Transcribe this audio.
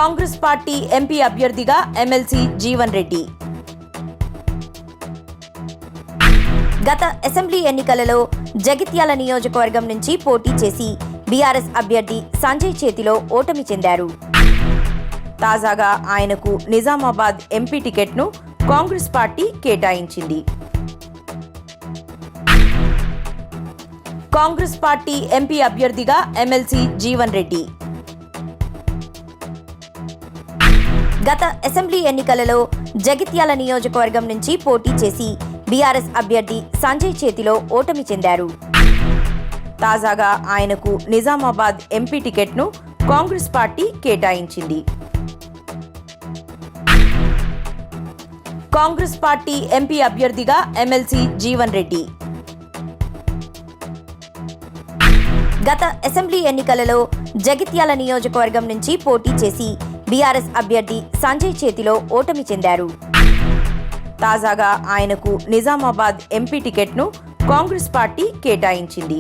Congress party MP అభ్యర్థిగా MLC Jeevan Reddy. గత assembly ఎన్నికలలో జగిత్యాల నియోజకవర్గం నుంచి పోటీ చేసి బీఆర్ఎస్ అభ్యర్థి సంజయ్ చేతిలో ఓటమి చెందారు. తాజాగా ఆయనకు నిజామాబాద్ ఎంపీ టికెట్ను కాంగ్రెస్ పార్టీ కేటాయించింది. కాంగ్రెస్ పార్టీ ఎంపీ అభ్యర్థిగా ఎమ్మెల్సీ జీవన్ రెడ్డి. గత అసెంబ్లీ ఎన్నికలలో జగిత్యాల నియోజకవర్గం నుంచి పోటీ చేసి బీఆర్ఎస్ అభ్యర్థి సంజయ్ చేతిలో ఓటమి చెందారు. తాజాగా ఆయనకు నిజామాబాద్ ఎంపీ టికెట్ను కాంగ్రెస్ పార్టీ కేటాయించింది. కాంగ్రెస్ పార్టీ ఎంపీ అభ్యర్థిగా ఎమ్మెల్సీ జీవన్ రెడ్డి. గత అసెంబ్లీ ఎన్నికలలో జగిత్యాల నియోజకవర్గం నుంచి పోటీ చేసి బీఆర్ఎస్ అభ్యర్థి సంజయ్ చేతిలో ఓటమి చెందారు. తాజాగా ఆయనకు నిజామాబాద్ ఎంపీ టికెట్ను కాంగ్రెస్ పార్టీ కేటాయించింది.